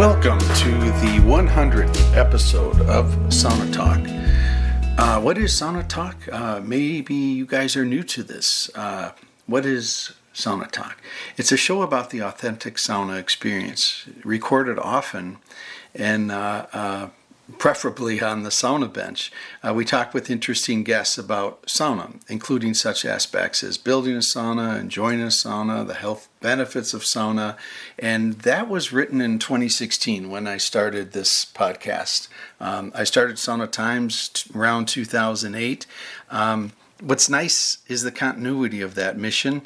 Welcome to the 100th episode of Sauna Talk. What is Sauna Talk? Maybe you guys are new to this. What is Sauna Talk? It's a show about the authentic sauna experience, recorded often and preferably on the sauna bench. We talk with interesting guests about sauna, including such aspects as building a sauna, enjoying a sauna, the health benefits of sauna. And that was written in 2016 when I started this podcast. I started Sauna Times around 2008. What's nice is the continuity of that mission.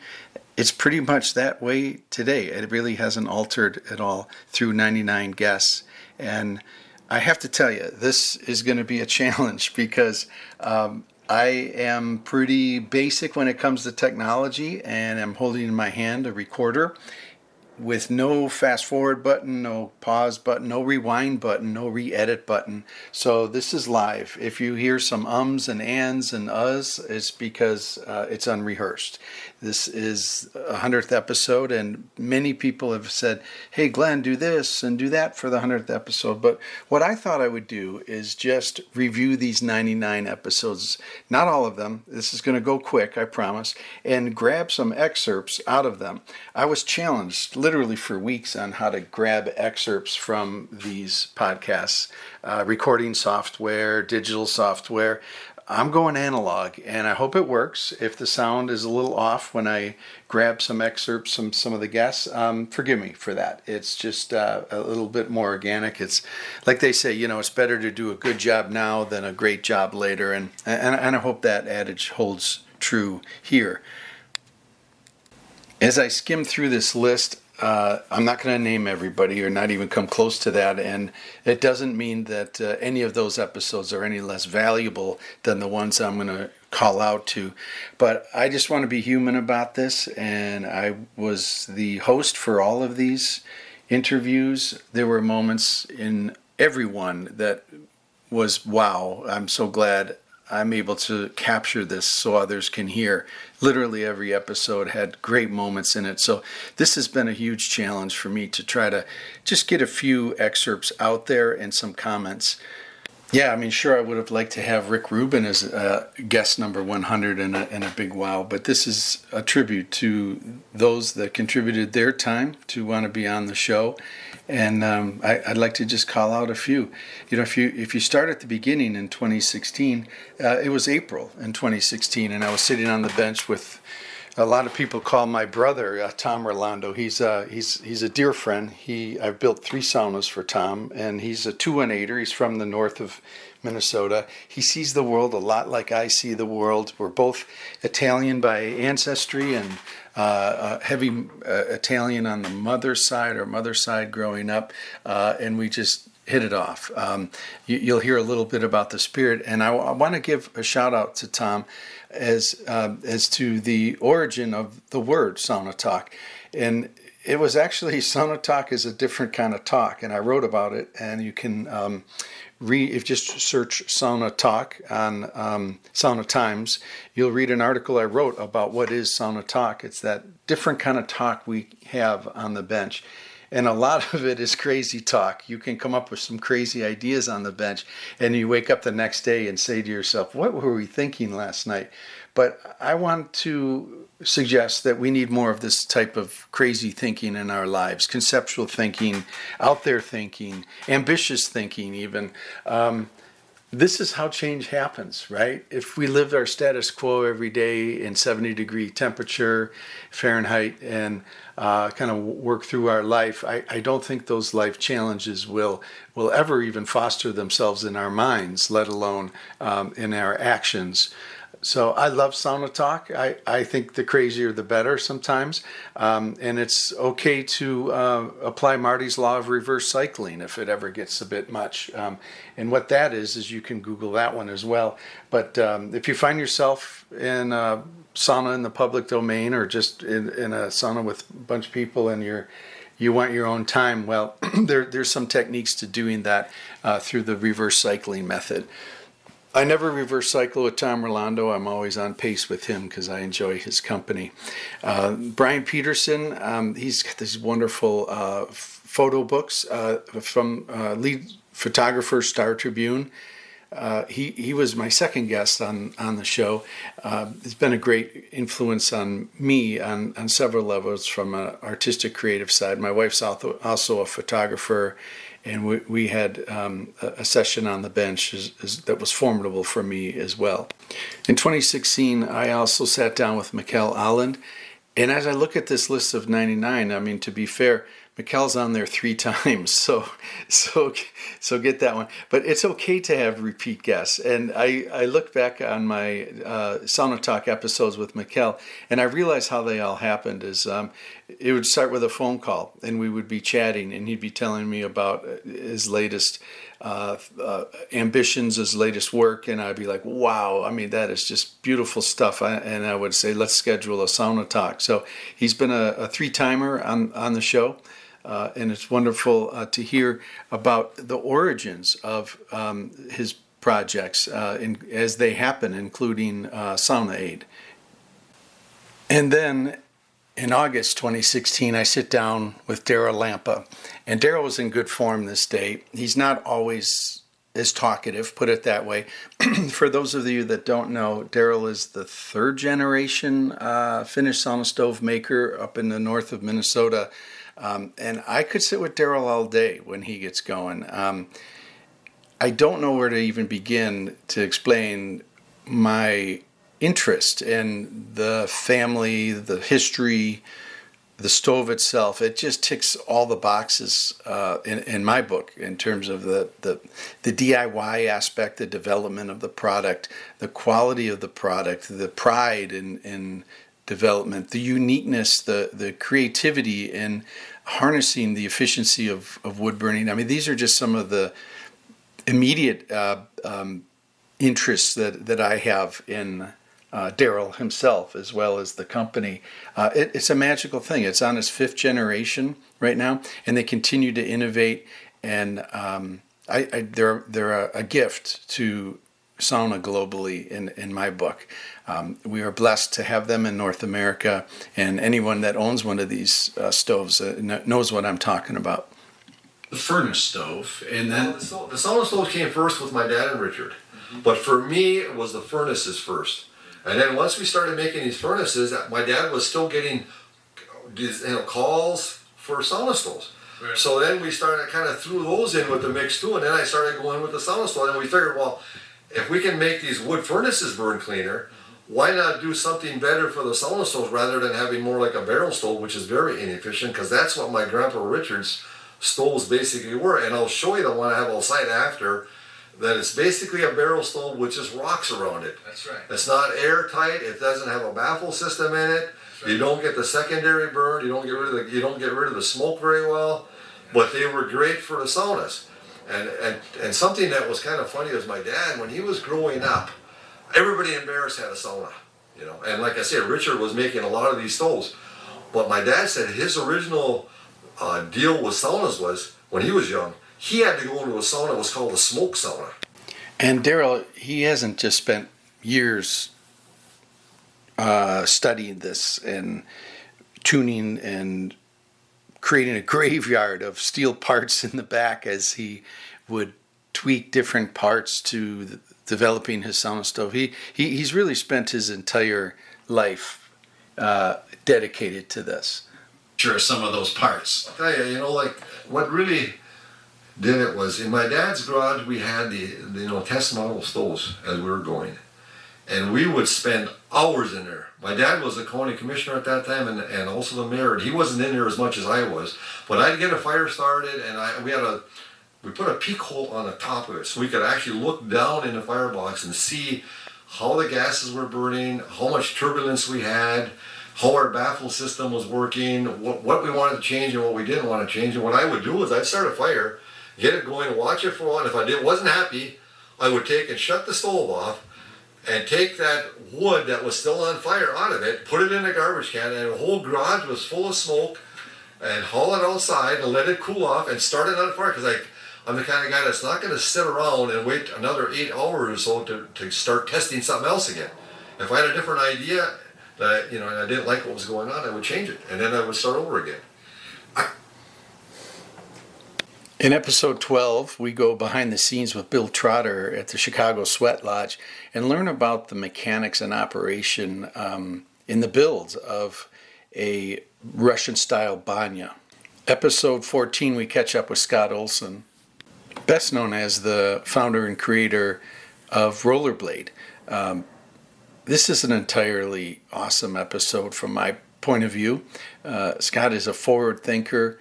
It's pretty much that way today. It really hasn't altered at all through 99 guests. And I have to tell you, this is going to be a challenge because I am pretty basic when it comes to technology, and I'm holding in my hand a recorder with no fast forward button, no pause button, no rewind button, no re-edit button. So this is live. If you hear some ums and ands and uhs, it's because it's unrehearsed. This is a 100th episode, and many people have said, hey, Glenn, do this and do that for the 100th episode. But what I thought I would do is just review these 99 episodes, not all of them. This is going to go quick, I promise, and grab some excerpts out of them. I was challenged literally for weeks on how to grab excerpts from these podcasts, recording software, digital software. I'm going analog, and I hope it works. If the sound is a little off when I grab some excerpts from some of the guests, forgive me for that. It's just a little bit more organic. It's like they say, it's better to do a good job now than a great job later, and I hope that adage holds true here. As I skim through this list, I'm not going to name everybody or not even come close to that, and it doesn't mean that any of those episodes are any less valuable than the ones I'm going to call out to, but I just want to be human about this, and I was the host for all of these interviews. There were moments in every one that was, wow, I'm so glad I'm able to capture this so others can hear. Literally every episode had great moments in it. So this has been a huge challenge for me to try to just get a few excerpts out there and some comments. Yeah, sure, I would have liked to have Rick Rubin as guest number 100 in a big wow, but this is a tribute to those that contributed their time to want to be on the show. And I'd like to just call out a few. If you start at the beginning in 2016, it was April in 2016, and I was sitting on the bench with a lot of people call my brother Tom Rolando. He's a dear friend. I've built 3 saunas for Tom, and he's a 218er. He's from the north of Minnesota. He sees the world a lot like I see the world. We're both Italian by ancestry and heavy Italian on the mother's side growing up, and we just hit it off. You'll hear a little bit about the spirit, and I want to give a shout out to Tom as to the origin of the word Sauna Talk. And it was actually, Sauna Talk is a different kind of talk, and I wrote about it, and you can if you just search Sauna Talk on Sauna Times, you'll read an article I wrote about what is Sauna Talk. It's that different kind of talk we have on the bench. And a lot of it is crazy talk. You can come up with some crazy ideas on the bench, and you wake up the next day and say to yourself, what were we thinking last night? But I want to suggest that we need more of this type of crazy thinking in our lives, conceptual thinking, out there thinking, ambitious thinking even. This is how change happens, right? If we lived our status quo every day in 70-degree temperature, Fahrenheit, and kind of work through our life, I don't think those life challenges will ever even foster themselves in our minds, let alone in our actions. So I love Sauna Talk. I think the crazier the better sometimes. And it's okay to apply Marty's Law of Reverse Cycling if it ever gets a bit much. And what that is you can Google that one as well. But if you find yourself in a sauna in the public domain or just in a sauna with a bunch of people and you want your own time, well, there's some techniques to doing that through the reverse cycling method. I never reverse cycle with Tom Rolando. I'm always on pace with him because I enjoy his company. Brian Peterson, he's got these wonderful photo books from lead photographer, Star Tribune. He was my second guest on the show. It's been a great influence on me on several levels from an artistic creative side. My wife's also a photographer, and we had a session on the bench that was formidable for me as well. In 2016, I also sat down with Mikkel Alland, and as I look at this list of 99, I mean, to be fair, Mikkel's on there 3 times, so get that one. But it's okay to have repeat guests. And I look back on my Sauna Talk episodes with Mikkel, and I realize how they all happened. It would start with a phone call, and we would be chatting, and he'd be telling me about his latest ambitions, his latest work, and I'd be like, wow, I mean, that is just beautiful stuff. And I would say, let's schedule a Sauna Talk. So he's been a 3-timer on the show. And it's wonderful to hear about the origins of his projects as they happen, including Sauna Aid. And then in August 2016, I sit down with Daryl Lampa. And Daryl was in good form this day. He's not always as talkative, put it that way. For those of you that don't know, Daryl is the 3rd generation Finnish sauna stove maker up in the north of Minnesota. And I could sit with Daryl all day when he gets going. I don't know where to even begin to explain my interest in the family, the history, the stove itself. It just ticks all the boxes in my book in terms of the DIY aspect, the development of the product, the quality of the product, the pride in development, the uniqueness, the creativity in harnessing the efficiency of wood burning. I mean, these are just some of the immediate interests that I have in Daryl himself, as well as the company. It's a magical thing. It's on its 5th generation right now, and they continue to innovate. And they're a gift to sauna globally in my book. We are blessed to have them in North America, and anyone that owns one of these stoves knows what I'm talking about. The furnace stove, and then the sauna stove came first with my dad and Richard. Mm-hmm. But for me, it was the furnaces first. And then once we started making these furnaces, my dad was still getting these, calls for sauna stoves. Right. So then we started kind of threw those in with the mix too, and then I started going with the sauna stove, and we figured, well, if we can make these wood furnaces burn cleaner, why not do something better for the sauna stoves rather than having more like a barrel stove, which is very inefficient, because that's what my Grandpa Richard's stoves basically were. And I'll show you the one I have outside after, that it's basically a barrel stove with just rocks around it. That's right. It's not airtight. It doesn't have a baffle system in it. Right. You don't get the secondary burn. You don't get rid of the smoke very well. But they were great for the saunas. And something that was kind of funny was my dad, when he was growing up, everybody in Barris had a sauna, And like I said, Richard was making a lot of these stoves. But my dad said his original deal with saunas was, when he was young, he had to go into a sauna that was called a smoke sauna. And Daryl, he hasn't just spent years studying this and tuning and creating a graveyard of steel parts in the back as he would tweak different parts to developing his sauna stove. He's really spent his entire life dedicated to this. Sure, some of those parts. I'll tell you, like what really did it was in my dad's garage we had the test model stoves as we were going, and we would spend hours in there. My dad was the county commissioner at that time and also the mayor. He wasn't in there as much as I was, but I'd get a fire started, and we put a peak hole on the top of it so we could actually look down in the firebox and see how the gases were burning, how much turbulence we had, how our baffle system was working, what we wanted to change and what we didn't want to change. And what I would do is I'd start a fire, get it going, watch it for a while, and if I wasn't happy, I would take and shut the stove off and take that wood that was still on fire out of it, put it in a garbage can, and the whole garage was full of smoke, and haul it outside and let it cool off and start it on fire, because I'm the kind of guy that's not going to sit around and wait another 8 hours or so to start testing something else again. If I had a different idea that, and I didn't like what was going on, I would change it, and then I would start over again. In episode 12, we go behind the scenes with Bill Trotter at the Chicago Sweat Lodge and learn about the mechanics and operation in the builds of a Russian-style banya. Episode 14, we catch up with Scott Olson, best known as the founder and creator of Rollerblade. This is an entirely awesome episode from my point of view. Scott is a forward thinker,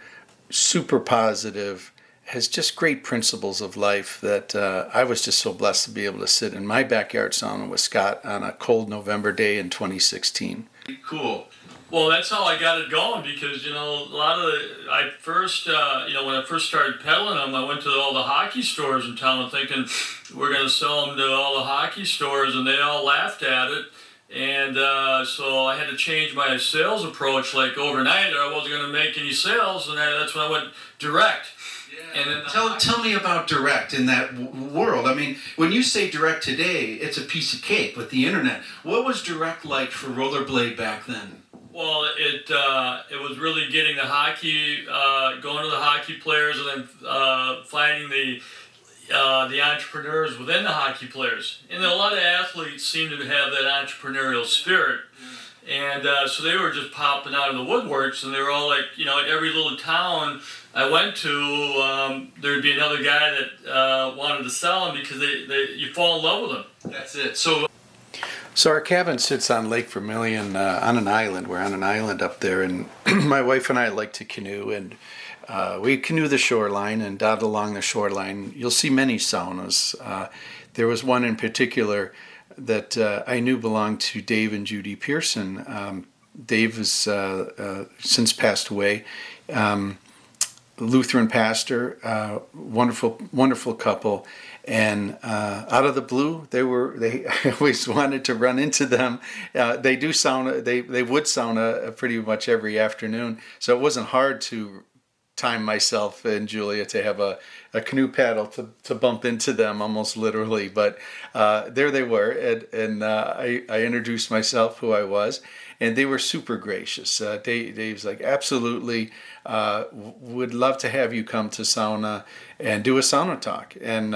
super positive, has just great principles of life that I was just so blessed to be able to sit in my backyard sauna with Scott on a cold November day in 2016. Cool. Well, that's how I got it going because, when I first started pedaling them, I went to all the hockey stores in town thinking we're going to sell them to all the hockey stores, and they all laughed at it. And so I had to change my sales approach like overnight, or I wasn't going to make any sales, and that's when I went direct. And then tell me about direct in that world. I mean, when you say direct today, it's a piece of cake with the internet. What was direct like for Rollerblade back then? Well, it was really getting the hockey, going to the hockey players, and then finding the entrepreneurs within the hockey players. And a lot of athletes seem to have that entrepreneurial spirit. And so they were just popping out of the woodworks, and they were all like, every little town I went to, there'd be another guy that wanted to sell them because you fall in love with them. That's it. So our cabin sits on Lake Vermilion on an island. We're on an island up there, and my wife and I like to canoe, and we canoe the shoreline, and dot along the shoreline, you'll see many saunas. There was one in particular that I knew belonged to Dave and Judy Pearson. Dave has since passed away. Lutheran pastor, wonderful couple, and out of the blue, I always wanted to run into them. They do sauna. They would sauna pretty much every afternoon, so it wasn't hard to time myself and Julia to have a canoe paddle to bump into them almost literally. But there they were, and I introduced myself, who I was, and they were super gracious. Dave's like, absolutely, would love to have you come to sauna and do a sauna talk, and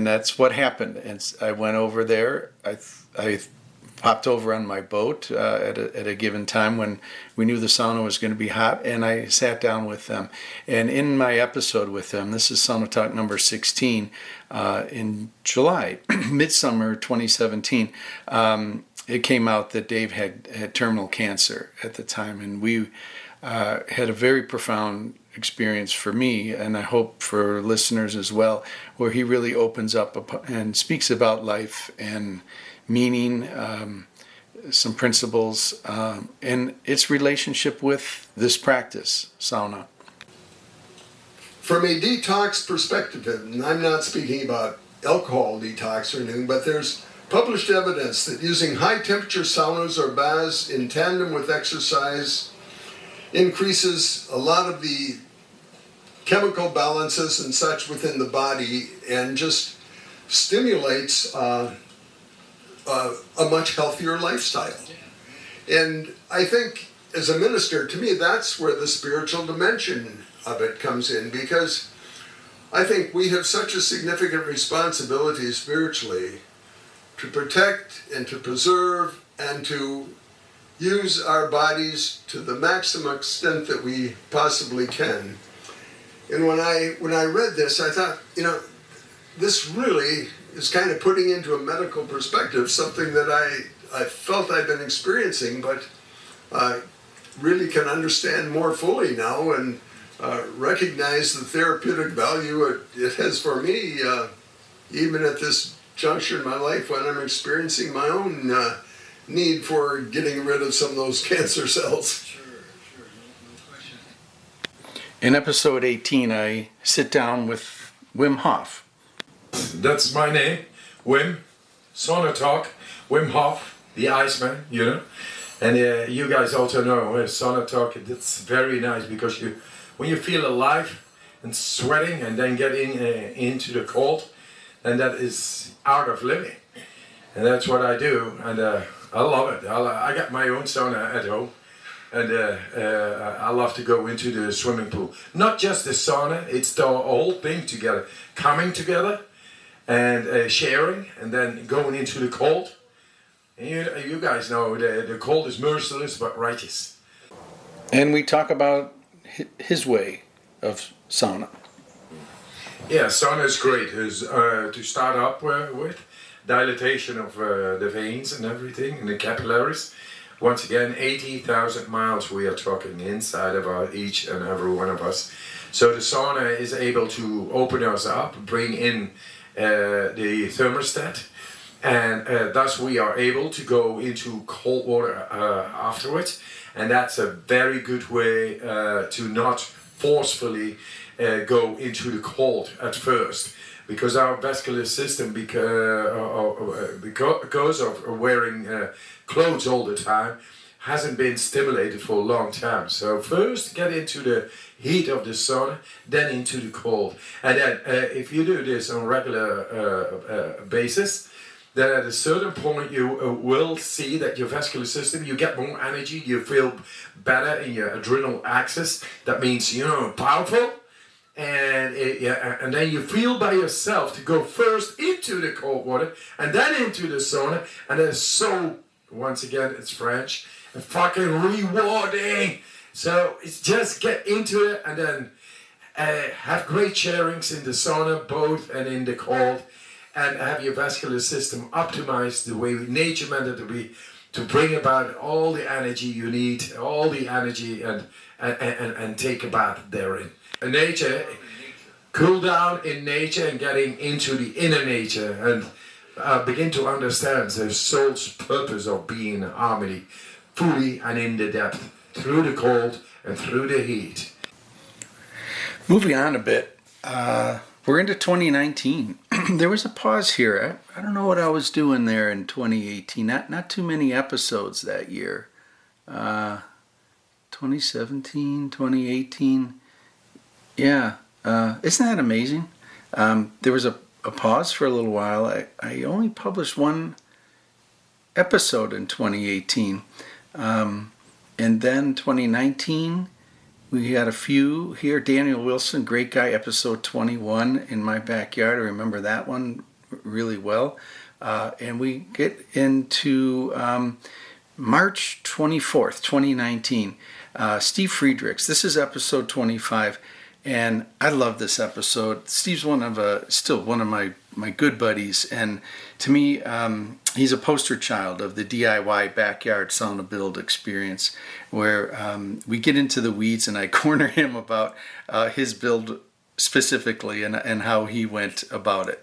that's what happened. And I went over there. I popped over on my boat at a given time when we knew the sauna was going to be hot, and I sat down with them. And in my episode with them, this is Sauna Talk number 16, in July, midsummer 2017, it came out that Dave had terminal cancer at the time, and we had a very profound experience for me, and I hope for listeners as well, where he really opens up and speaks about life and meaning, some principles, and its relationship with this practice, sauna. From a detox perspective, and I'm not speaking about alcohol detox or anything, but there's published evidence that using high temperature saunas or baths in tandem with exercise increases a lot of the chemical balances and such within the body, and just stimulates a much healthier lifestyle. And I think as a minister, to me, that's where the spiritual dimension of it comes in, because I think we have such a significant responsibility spiritually to protect and to preserve and to use our bodies to the maximum extent that we possibly can. And when I read this, I thought, this really is kind of putting into a medical perspective something that I felt I've been experiencing, but really can understand more fully now, and recognize the therapeutic value it has for me, even at this juncture in my life when I'm experiencing my own need for getting rid of some of those cancer cells. Sure, no question. In episode 18, I sit down with Wim Hof. That's my name, Wim. Sauna Talk, Wim Hof, the Iceman, And you guys also know Sauna Talk. It's very nice because when you feel alive, and sweating and then getting into the cold, and that is art of living. And that's what I do, and I love it. I got my own sauna at home, and I love to go into the swimming pool. Not just the sauna, it's the whole thing together. Coming together and sharing, and then going into the cold. And you guys know the cold is merciless but righteous. And we talk about his way of sauna. Yeah, sauna is great. Is to start up with dilatation of the veins and everything, and the capillaries. Once again, 80,000 miles we are talking inside of each and every one of us. So the sauna is able to open us up, bring in the thermostat, and thus we are able to go into cold water afterwards. And that's a very good way to not forcefully go into the cold at first, because our vascular system, because of wearing clothes all the time, hasn't been stimulated for a long time. So first get into the heat of the sauna, then into the cold. And then if you do this on a regular basis, then at a certain point you will see that your vascular system, you get more energy, you feel better in your adrenal axis. That means you're powerful. And and then you feel by yourself to go first into the cold water and then into the sauna, and it's so, once again, it's French, fucking rewarding. So it's just get into it, and then have great sharings in the sauna, both and in the cold, and have your vascular system optimized the way nature meant it to be, to bring about all the energy you need, all the energy, and take a bath therein. Nature, cool down in nature and getting into the inner nature, and begin to understand the soul's purpose of being in harmony, fully and in the depth, through the cold and through the heat. Moving on a bit, we're into 2019. There was a pause here. I don't know what I was doing there in 2018. Not too many episodes that year. 2017, 2018. Yeah, isn't that amazing? There was a pause for a little while. I only published one episode in 2018. And then 2019, we had a few here. Daniel Wilson, great guy, episode 21, In My Backyard. I remember that one really well. And we get into March 24th, 2019. Steve Friedrichs, this is episode 25. And I love this episode. Steve's still one of my good buddies, and to me, he's a poster child of the DIY backyard sauna build experience, where we get into the weeds, and I corner him about his build specifically and how he went about it.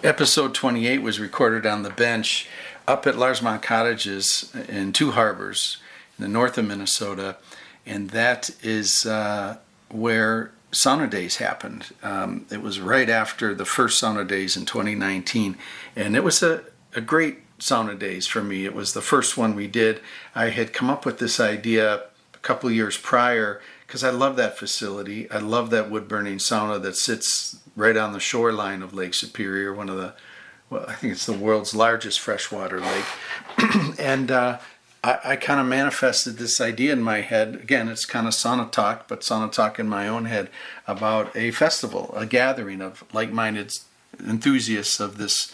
Episode 28 was recorded on the bench up at Larsmont Cottages in Two Harbors, in the north of Minnesota, and that is where sauna days happened. It was right after the first sauna days in 2019, and it was a great sauna days for me. It was the first one we did. I had come up with this idea a couple years prior because I love that facility. I love that wood-burning sauna that sits right on the shoreline of Lake Superior, I think it's the world's largest freshwater lake. And I kind of manifested this idea in my head. Again, it's kind of Sauna Talk, but Sauna Talk in my own head, about a festival, a gathering of like-minded enthusiasts of this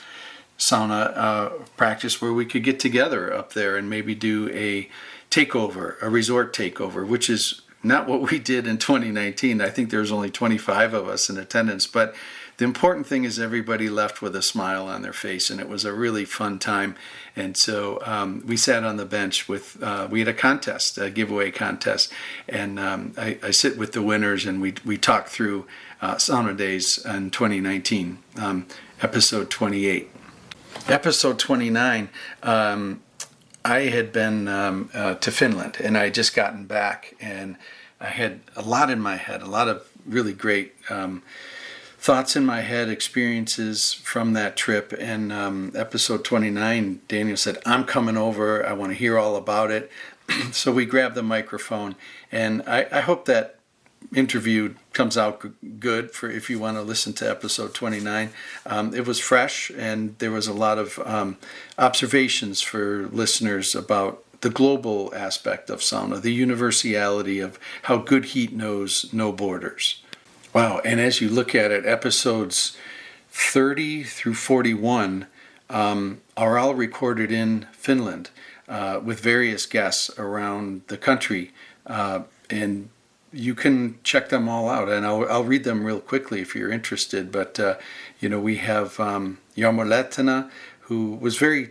sauna practice, where we could get together up there and maybe do a takeover, a resort takeover, which is not what we did in 2019. I think there was only 25 of us in attendance, but the important thing is everybody left with a smile on their face, and it was a really fun time. And so we sat on the bench with, we had a contest, a giveaway contest, and I sit with the winners, and we talk through sauna days in 2019, episode 28. Episode 29, I had been to Finland, and I had just gotten back, and I had a lot in my head, a lot of really great thoughts in my head, experiences from that trip. And episode 29, Daniel said, I'm coming over, I want to hear all about it. So we grabbed the microphone, and I hope that interview comes out good for if you want to listen to episode 29. It was fresh, and there was a lot of observations for listeners about the global aspect of sauna, the universality of how good heat knows no borders. Wow, and as you look at it, episodes 30 through 41 are all recorded in Finland with various guests around the country. And you can check them all out, and I'll read them real quickly if you're interested. But we have Jarmo Lehtinen, who was very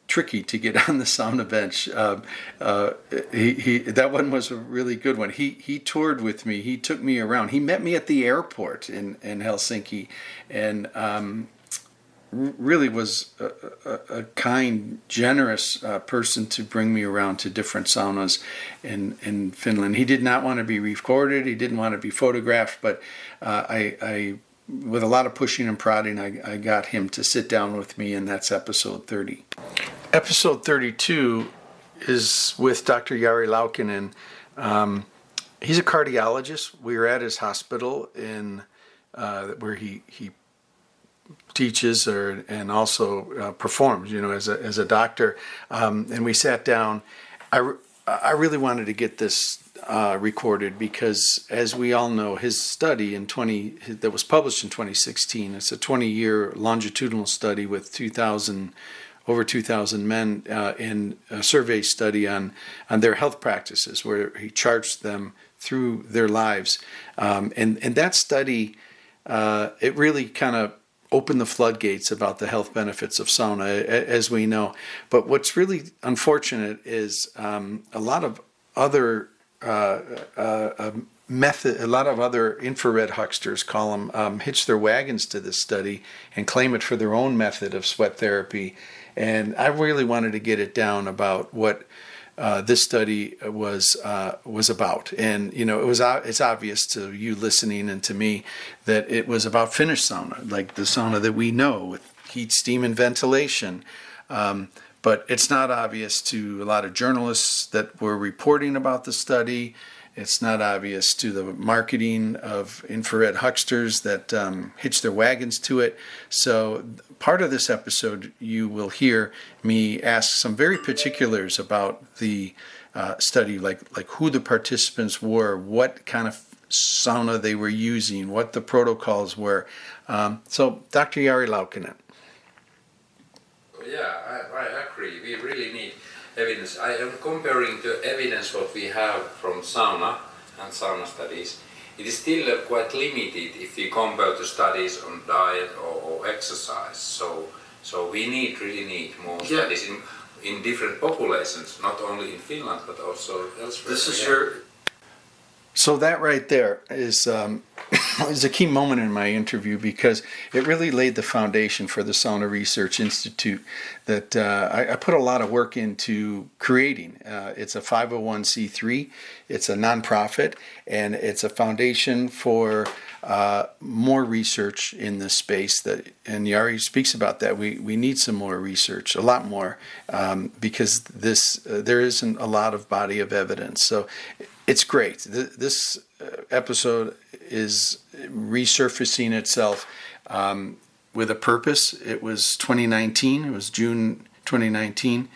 tricky to get on the sauna bench. He that one was a really good one. He toured with me. He took me around. He met me at the airport in Helsinki, and really was a kind, generous person to bring me around to different saunas in Finland. He did not want to be recorded. He didn't want to be photographed, but I with a lot of pushing and prodding, I got him to sit down with me, and that's episode 30. Episode 32 is with Dr. Jari Laukkanen. He's a cardiologist. We were at his hospital in where he teaches and also performs, as a doctor. And we sat down. I really wanted to get this recorded because, as we all know, his study that was published in 2016. It's a 20-year longitudinal study with over 2,000 men in a survey study on their health practices, where he charts them through their lives. And that study, it really kind of opened the floodgates about the health benefits of sauna, as we know. But what's really unfortunate is a lot of other a lot of other infrared hucksters hitch their wagons to this study and claim it for their own method of sweat therapy. And I really wanted to get it down about what this study was about. And it's obvious to you listening and to me that it was about Finnish sauna, like the sauna that we know with heat, steam, and ventilation. But it's not obvious to a lot of journalists that were reporting about the study. It's not obvious to the marketing of infrared hucksters that hitch their wagons to it. So part of this episode, you will hear me ask some very particulars about the study, like who the participants were, what kind of sauna they were using, what the protocols were. So Dr. Jari Laukkanen. Yeah, I agree. We really need evidence. I am comparing the evidence what we have from sauna and sauna studies. It is still quite limited if you compare the studies on diet or exercise. So we really need more studies in different populations, not only in Finland but also elsewhere. So that right there is a key moment in my interview, because it really laid the foundation for the Sauna Research Institute that I put a lot of work into creating. It's a 501c3, it's a nonprofit, and it's a foundation for more research in this space. And Jari speaks about that. We need some more research, a lot more, because there isn't a lot of body of evidence. So it's great. This episode is resurfacing itself with a purpose. It was 2019. It was June 2019.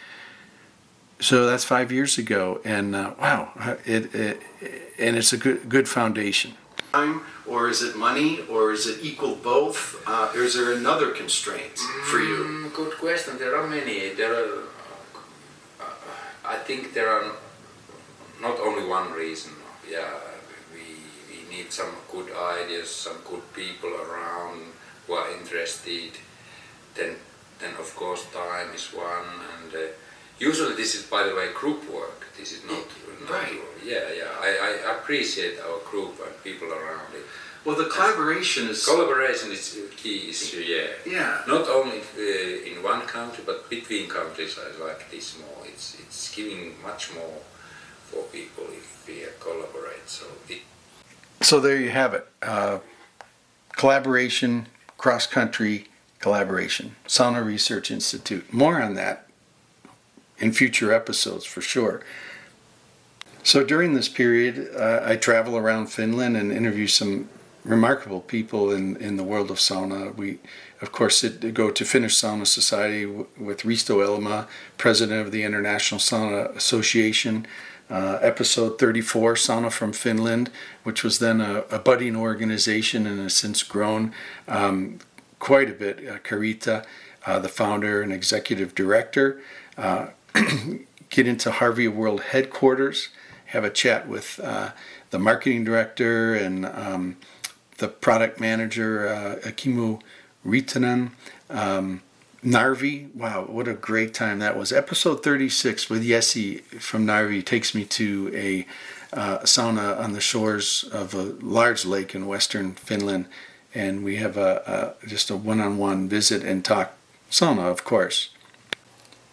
So that's 5 years ago. And wow, and it's a good foundation. Time, or is it money, or is it equal both? Or is there another constraint for you? Good question. There are many. I think there are not only one reason. Yeah, we need some good ideas, some good people around who are interested. Then of course time is one, and usually this is, by the way, group work. This is not right. Yeah. I appreciate our group and people around it. Well, the collaboration is a key issue. Yeah. Not only in one country, but between countries. I like this more. It's giving much more for people if we collaborate. So there you have it. Collaboration, cross-country collaboration. Sauna Research Institute. More on that in future episodes for sure. So during this period, I travel around Finland and interview some remarkable people in the world of sauna. We, of course, go to Finnish Sauna Society with Risto Elma, president of the International Sauna Association. Episode 34, Sauna from Finland, which was then a budding organization and has since grown quite a bit. Karita, the founder and executive director, get into Harvey World headquarters, have a chat with the marketing director and the product manager, Akimu Ritanen. Narvi, wow, what a great time that was. Episode 36 with Jesse from Narvi takes me to a sauna on the shores of a large lake in western Finland, and we have just a one-on-one visit and talk sauna, of course.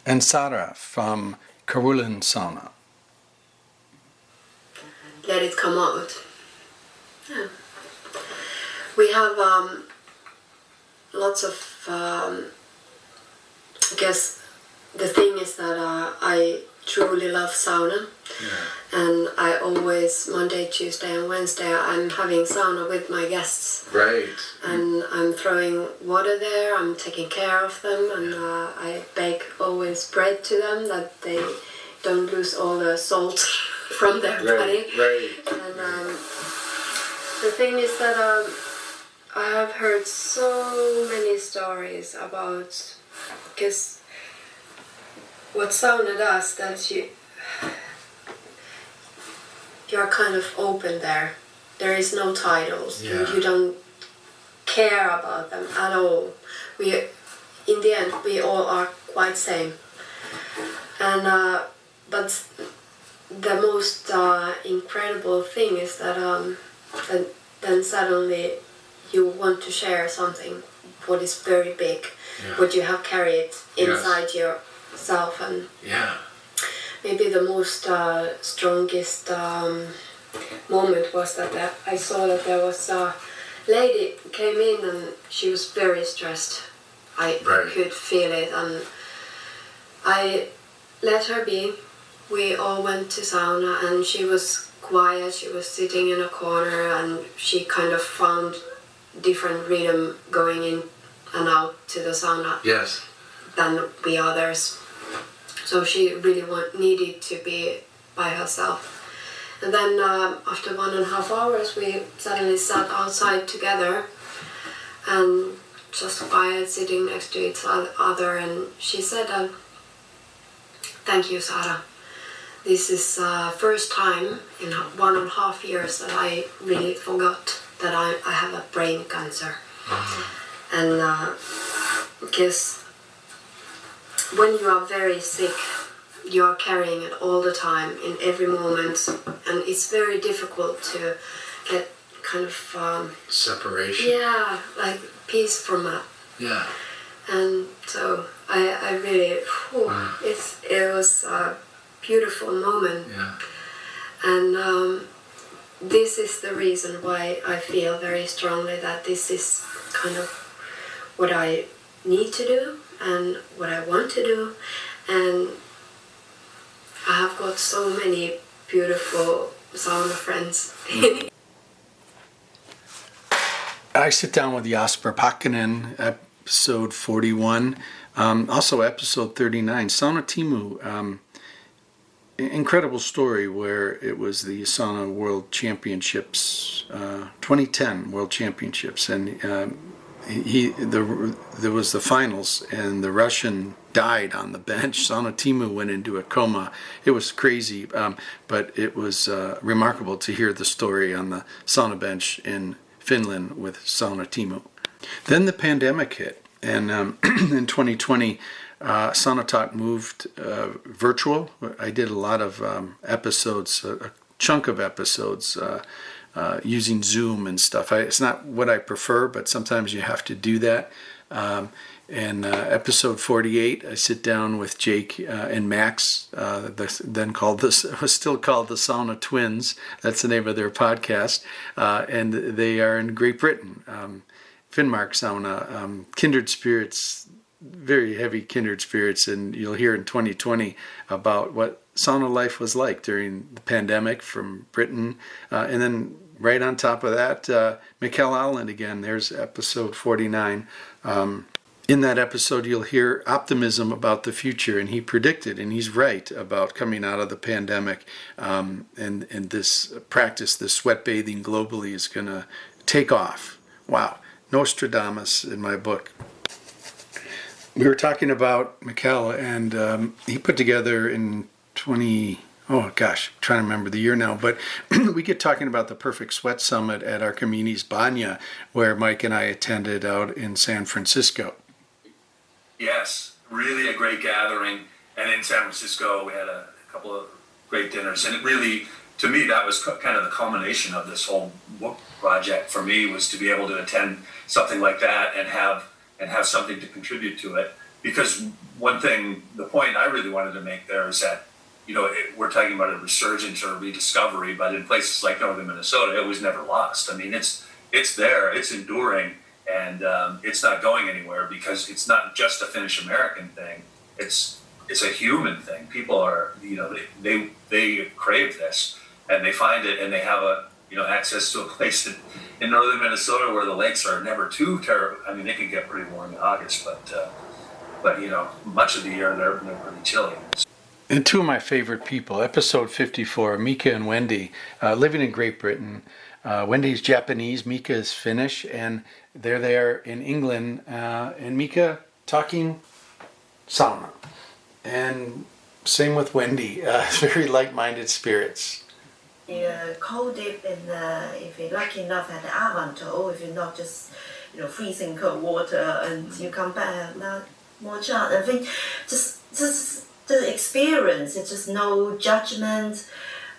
And Sara from Karulin Sauna. Let it come out. Yeah. We have lots of I guess the thing is that I truly love sauna, and I always, Monday, Tuesday and Wednesday, I'm having sauna with my guests. Right. And I'm throwing water there, I'm taking care of them, and I bake always bread to them that they don't lose all the salt from their body. Right. And the thing is that I have heard so many stories about, because what sauna does, that you're kind of open there. There is no titles. Yeah. You don't care about them at all. In the end, we all are quite same. And but the most incredible thing is that then suddenly you want to share something what is very big, what you have carried inside yourself, and maybe the most strongest moment was that I saw that there was a lady came in and she was very stressed. I could feel it, and I let her be. We all went to sauna and she was quiet, she was sitting in a corner, and she kind of found different rhythm going in and out to the sauna than we others. So she really needed to be by herself. And then after 1.5 hours we suddenly sat outside together and just quiet, sitting next to each other, and she said, "Thank you, Sara. This is first time in 1.5 years that I really forgot that I have a brain cancer." And because when you are very sick, you are carrying it all the time, in every moment, and it's very difficult to get kind of separation. Yeah, like peace from that. Yeah. And so I really, it was a beautiful moment. Yeah. And this is the reason why I feel very strongly that this is kind of what I need to do and what I want to do. And I have got so many beautiful sauna friends. I sit down with Jasper Pakkanen, episode 41, also episode 39, Sauna Timu. Incredible story where it was the Sauna World Championships, 2010 World Championships, and there was the finals, and the Russian died on the bench. Sauna Timu went into a coma. It was crazy, but it was remarkable to hear the story on the sauna bench in Finland with Sauna Timu. Then the pandemic hit, and in 2020, Sauna Talk moved virtual. I did a lot of episodes, a chunk of episodes, using Zoom and stuff. It's not what I prefer, but sometimes you have to do that. And episode 48, I sit down with Jake and Max, was still called the Sauna Twins. That's the name of their podcast, and they are in Great Britain. Finnmark Sauna, kindred spirits, very heavy kindred spirits, and you'll hear in 2020 about what sauna life was like during the pandemic from Britain. And then right on top of that, Mikkel Allen again, there's episode 49. In that episode, you'll hear optimism about the future, and he predicted, and he's right, about coming out of the pandemic. And this practice, this sweat bathing globally, is going to take off. Wow. Nostradamus in my book. We were talking about Mikkel, and he put together in trying to remember the year now, but we get talking about the Perfect Sweat Summit at Archimedes Banya, where Mike and I attended out in San Francisco. Yes, really a great gathering. And in San Francisco, we had a couple of great dinners. And it really, to me, that was kind of the culmination of this whole book project for me, was to be able to attend something like that and have something to contribute to it. Because one thing, the point I really wanted to make there is that, we're talking about a resurgence or a rediscovery, but in places like northern Minnesota, it was never lost. I mean, it's there, it's enduring. And it's not going anywhere, because it's not just a Finnish American thing. It's a human thing. People are, they crave this, and they find it, and they have access to a place in northern Minnesota where the lakes are never too terrible. I mean, they can get pretty warm in August, but much of the year they're pretty chilly. And two of my favorite people, episode 54, Mika and Wendy, living in Great Britain. Wendy's Japanese, Mika is Finnish, and they're there in England, and Mika talking sauna. And same with Wendy, very like-minded spirits. Cold dip if you're lucky enough at the Avanto, if you're not just freezing cold water and you come back now more chance. I think just the experience, it's just no judgment,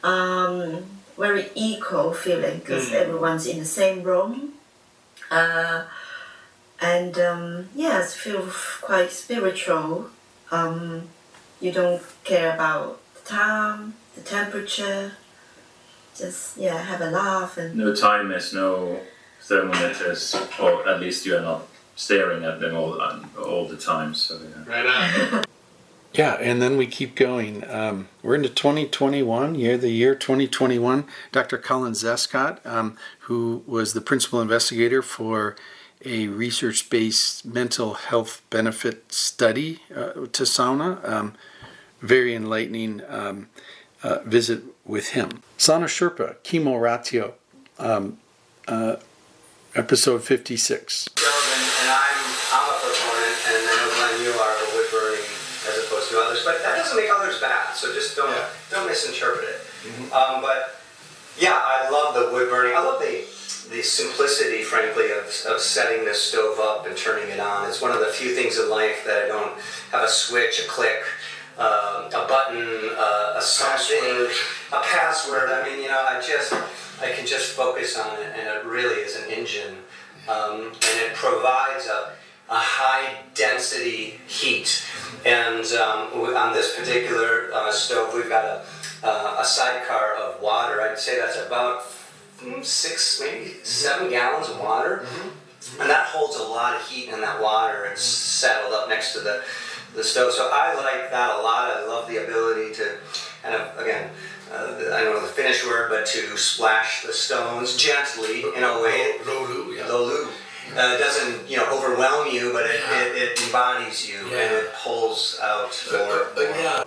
very equal feeling, because everyone's in the same room. It feels quite spiritual. You don't care about the time, the temperature, just have a laugh. And no timers, no thermometers, or at least you're not staring at them all the time. So Right on. Yeah, and then we keep going. We're into 2021, the year 2021. Dr. Colin Zescott, who was the principal investigator for a research-based mental health benefit study to sauna. Very enlightening visit with him. Sauna Sherpa, Chemo Ratio, episode 56. And I'm a proponent, and I know Glenn, you are, of wood burning as opposed to others, but that doesn't make others bad, so just don't misinterpret it. Mm-hmm. But yeah, I love the wood burning. I love the simplicity, frankly, of setting this stove up and turning it on. It's one of the few things in life that I don't have a switch, a click, a button, a something, a password. I mean, I can just focus on it, and it really is an engine. And it provides a high density heat. And on this particular stove, we've got a sidecar of water. I'd say that's about 6, maybe 7 gallons of water. Mm-hmm. And that holds a lot of heat in that water. It's saddled up next to the stove. So I like that a lot. I love the ability to kind of, again, I don't know the Finnish word, but to splash the stones gently in a way. Lolu. It doesn't, overwhelm you, but it embodies you, and it pulls out more.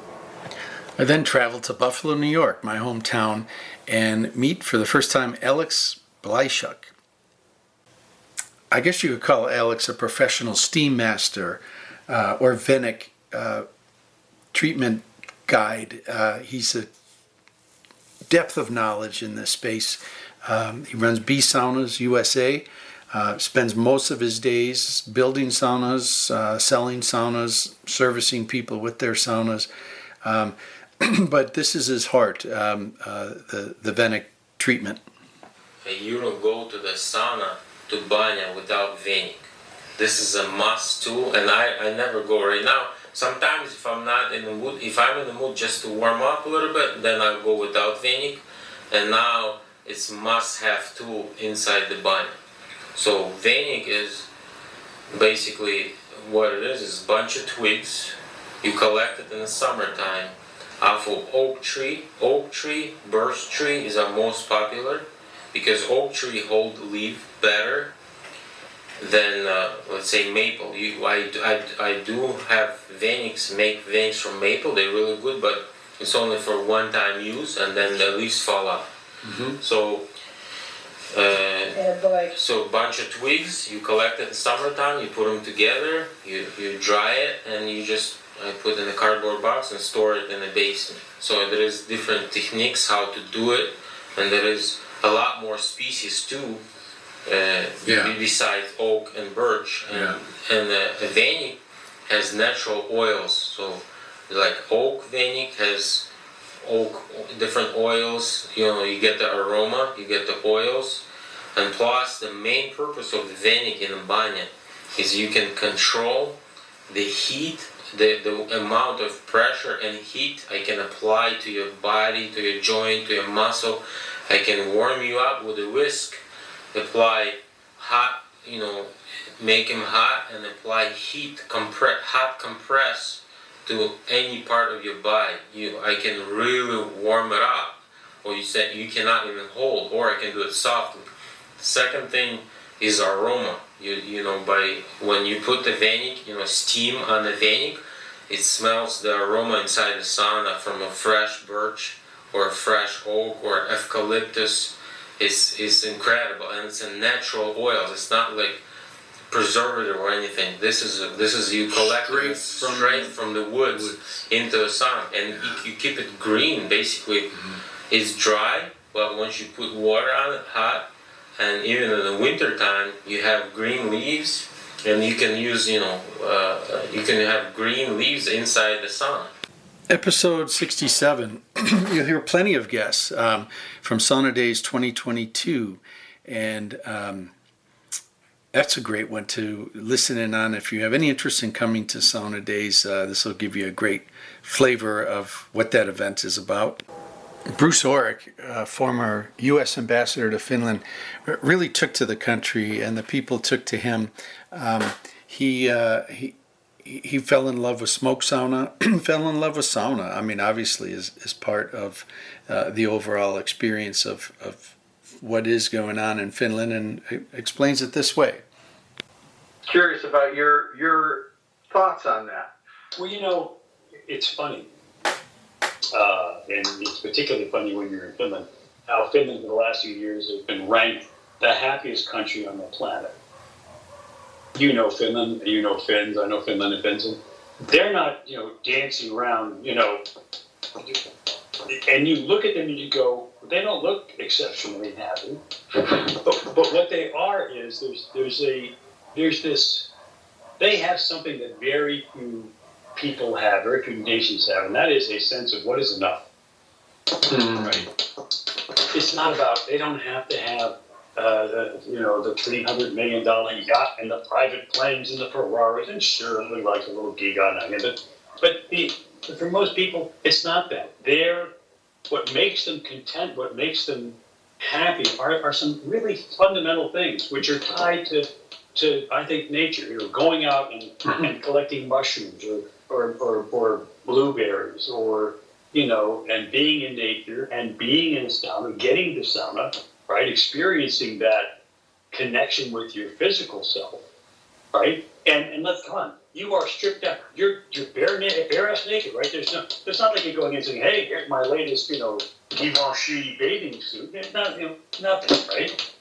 I then traveled to Buffalo, New York, my hometown, and meet for the first time Alex Blyshuk. I guess you could call Alex a professional steam master or Venic treatment guide. He's a depth of knowledge in this space. He runs B Saunas USA, spends most of his days building saunas, selling saunas, servicing people with their saunas. But this is his heart, the Venic treatment. You don't go to the sauna, to banya without Venic. This is a must too, and I never go right now. Sometimes if I'm not in the mood, if I'm in the mood just to warm up a little bit, then I'll go without Venic. And now it's must have too inside the banya. So Venic is basically what it is a bunch of twigs. You collect it in the summertime off of oak tree. Oak tree, birch tree is our most popular because oak tree hold leaf better than let's say maple. I do have vanics, make vanics from maple. They're really good, but it's only for one-time use, and then the leaves fall out. So so a bunch of twigs, you collect it in summertime, you put them together, you dry it, and you just put in a cardboard box and store it in the basement. So there is different techniques how to do it, and there is a lot more species too, besides oak and birch. And a vanic has natural oils. So like oak vanic has different oils. You get the aroma, you get the oils, and plus the main purpose of the vanic in the banya is you can control the heat, the amount of pressure and heat I can apply to your body, to your joint, to your muscle. I can warm you up with a whisk, apply hot, make them hot, and apply heat, hot compress to any part of your body. I can really warm it up, or you said you cannot even hold, or I can do it softly. The second thing is aroma. By when you put the vanic, steam on the vanic, it smells the aroma inside the sauna from a fresh birch or a fresh oak or eucalyptus. It's incredible, and it's a natural oil. It's not like preservative or anything. This is you collect straight from the woods into a sauna, and you keep it green. Basically, it's dry, but once you put water on it, hot, and even in the winter time, you have green leaves, and you can use you can have green leaves inside the sauna. Episode 67, you'll hear plenty of guests from Sauna Days 2022, and that's a great one to listen in on. If you have any interest in coming to Sauna Days, this will give you a great flavor of what that event is about. Bruce Orrick, former U.S. ambassador to Finland, really took to the country, and the people took to him. He fell in love with smoke sauna, fell in love with sauna. I mean, obviously, is part of the overall experience of what is going on in Finland, and explains it this way. Curious about your thoughts on that. Well, it's funny. And it's particularly funny when you're in Finland. How Finland, for the last few years, has been ranked the happiest country on the planet. You know Finland, you know Finns, I know Finland and Finns. They're not, dancing around, and you look at them and you go, they don't look exceptionally happy. But what they are is there's this, they have something that very few people have, very few nations have, and that is a sense of what is enough. Right. It's not about, they don't have to have the $300 million yacht and the private planes and the Ferraris, and sure, we like a little gig on that. But for most people, it's not that. What makes them content, what makes them happy are some really fundamental things, which are tied to I think, nature. Going out and collecting mushrooms or blueberries, or and being in nature and being in a sauna, getting the sauna, right, experiencing that connection with your physical self, right, and let's come on, you are stripped down, you're bare ass naked, right? There's not like you're going in and saying, hey, here's my latest Givenchy bathing suit. It's not nothing, right?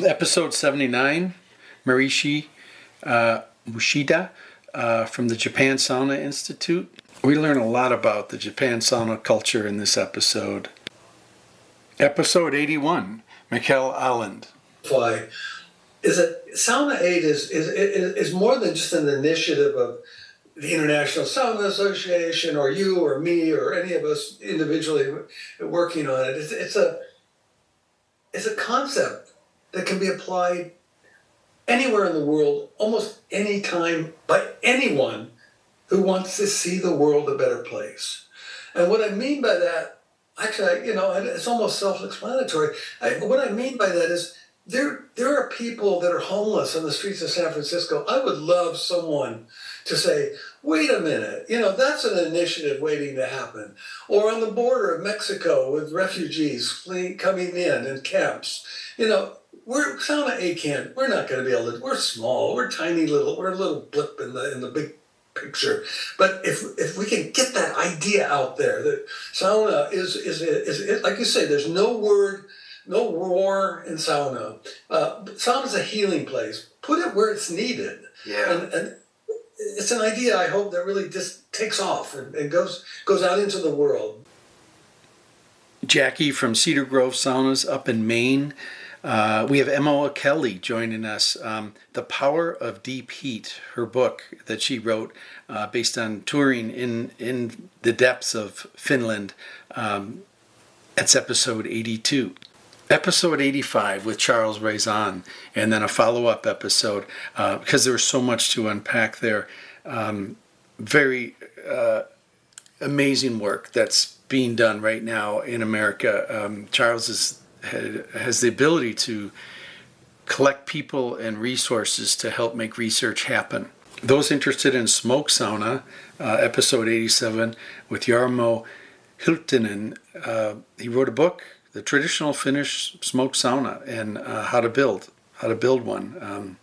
Episode 79, Marishi Mushida from the Japan Sauna Institute. We learn a lot about the Japan sauna culture in this episode. Episode 81, Mikkel Alland. Is that Sauna Aid is more than just an initiative of the International Sauna Association, or you or me or any of us individually working on it. It's a concept that can be applied anywhere in the world, almost any time, by anyone who wants to see the world a better place. And what I mean by that, actually, it's almost self-explanatory. What I mean by that is there are people that are homeless on the streets of San Francisco. I would love someone to say, wait a minute, that's an initiative waiting to happen. Or on the border of Mexico with refugees coming in camps. We're Sauna A can't. We're not going to be able to. We're small. We're tiny little. We're a little blip in the big picture. But if we can get that idea out there that sauna is like you say, there's no war in sauna. Sauna's a healing place. Put it where it's needed. Yeah. And it's an idea I hope that really just takes off and goes out into the world. Jackie from Cedar Grove Saunas up in Maine. We have Emma Kelly joining us. The Power of Deep Heat, her book that she wrote based on touring in the depths of Finland. That's episode 82. Episode 85 with Charles Raison, and then a follow-up episode because there was so much to unpack there. Very amazing work that's being done right now in America. Charles has the ability to collect people and resources to help make research happen. Those interested in smoke sauna, episode 87 with Jarmo Hiltunen, he wrote a book, The Traditional Finnish Smoke Sauna, and how to build one.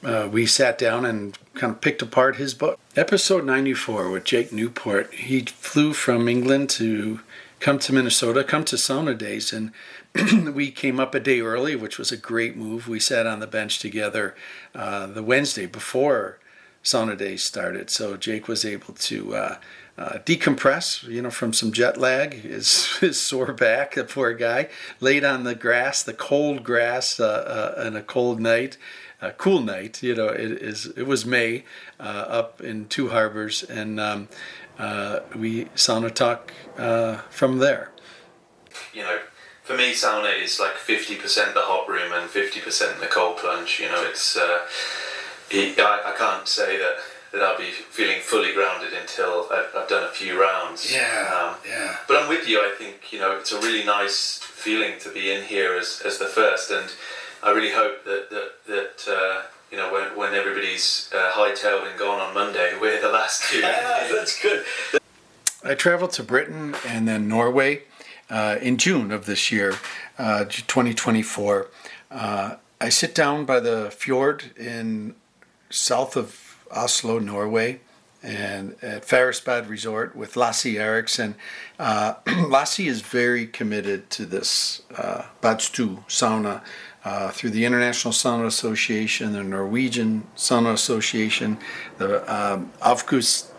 We sat down and kind of picked apart his book. Episode 94 with Jake Newport. He flew from England to come to Minnesota, come to Sauna Days, and we came up a day early, which was a great move. We sat on the bench together the Wednesday before Sauna Days started, so Jake was able to decompress, from some jet lag, his sore back, the poor guy, laid on the grass, the cold grass, on a cold night, cool night. It was May up in Two Harbors, and we Sauna Talk from there. For me, sauna is like 50% the hot room and 50% the cold plunge. It's I can't say that I'll be feeling fully grounded until I've done a few rounds. Yeah. But I'm with you. I think it's a really nice feeling to be in here as the first, and I really hope that when everybody's hightailed and gone on Monday, we're the last two. That's good. I traveled to Britain and then Norway in June of this year, 2024. I sit down by the fjord in south of Oslo, Norway, and at Farrisbad Resort with Lassie Eriksson. Lassie is very committed to this Badstu sauna through the International Sauna Association, the Norwegian Sauna Association, the Avkus.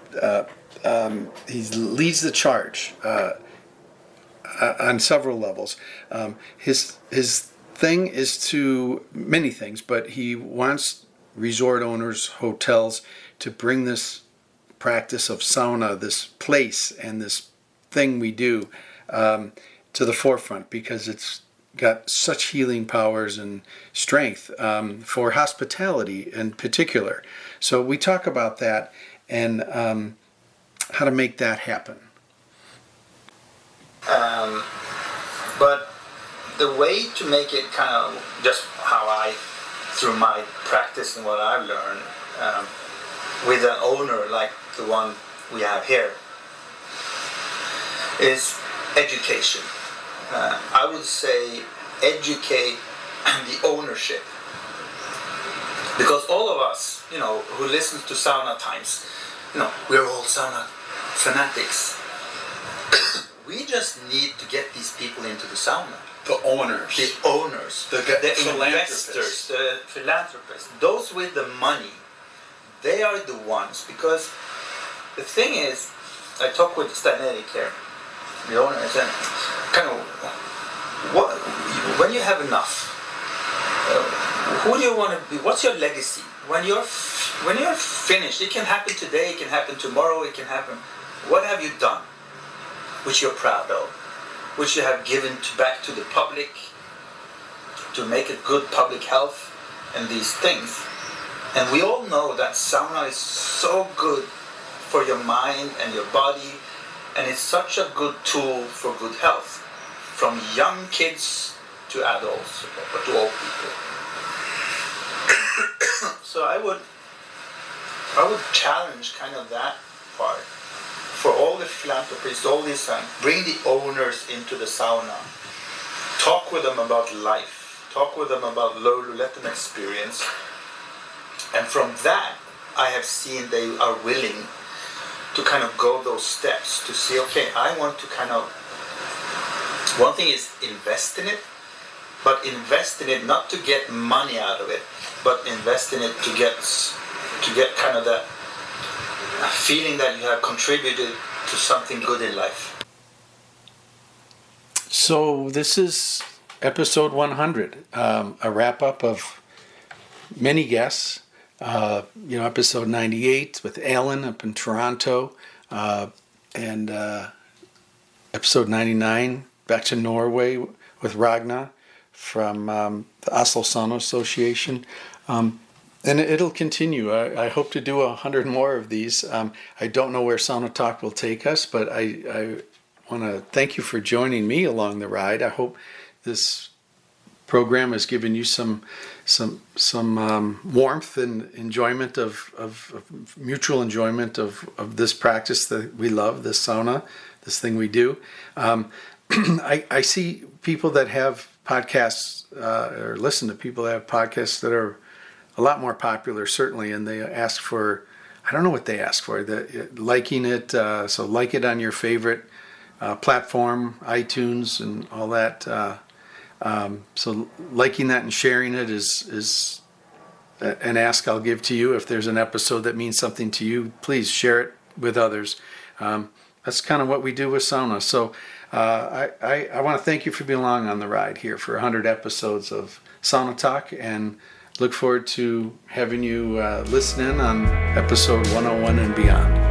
He leads the charge on several levels. His thing is to many things, but he wants resort owners, hotels, to bring this practice of sauna, this place and this thing we do, to the forefront, because it's got such healing powers and strength for hospitality in particular. So we talk about that and how to make that happen. But the way to make it kind of just how through my practice and what I've learned, with an owner like the one we have here, is education. I would say educate the ownership. Because all of us, who listen to Sauna Times, we're all sauna fanatics. We just need to get these people into the sauna. The owners. The investors, the philanthropists, those with the money, they are the ones. Because the thing is, I talked with Stein Erik here, the owner, and said, when you have enough, who do you want to be? What's your legacy? When you're finished, it can happen today, it can happen tomorrow, it can happen. What have you done, which you're proud of, which you have given back to the public, to make it good public health and these things? And we all know that sauna is so good for your mind and your body, and it's such a good tool for good health. From young kids to adults or to all people. So I would challenge kind of that part for all the philanthropists, all these bring the owners into the sauna, talk with them about life, talk with them about Lulu, let them experience, and from that I have seen they are willing to kind of go those steps to see, okay, I want to kind of, one thing is invest in it, but invest in it not to get money out of it, but invest in it to get kind of that feeling that you have contributed to something good in life. So this is episode 100, a wrap-up of many guests. Episode 98 with Alan up in Toronto, and episode 99 back to Norway with Ragna from the Oslo Sauna Association. And it'll continue. I hope to do 100 more of these. I don't know where Sauna Talk will take us, but I want to thank you for joining me along the ride. I hope this program has given you some warmth and enjoyment of mutual enjoyment of this practice that we love, this sauna, this thing we do. I see people that have podcasts or listen to people that have podcasts that are a lot more popular, certainly, and they ask for, I don't know what they ask for, liking it, so like it on your favorite platform, iTunes and all that. So liking that and sharing it is an ask I'll give to you. If there's an episode that means something to you, please share it with others. That's kind of what we do with sauna. So I want to thank you for being along on the ride here for 100 episodes of Sauna Talk, and look forward to having you listen in on episode 101 and beyond.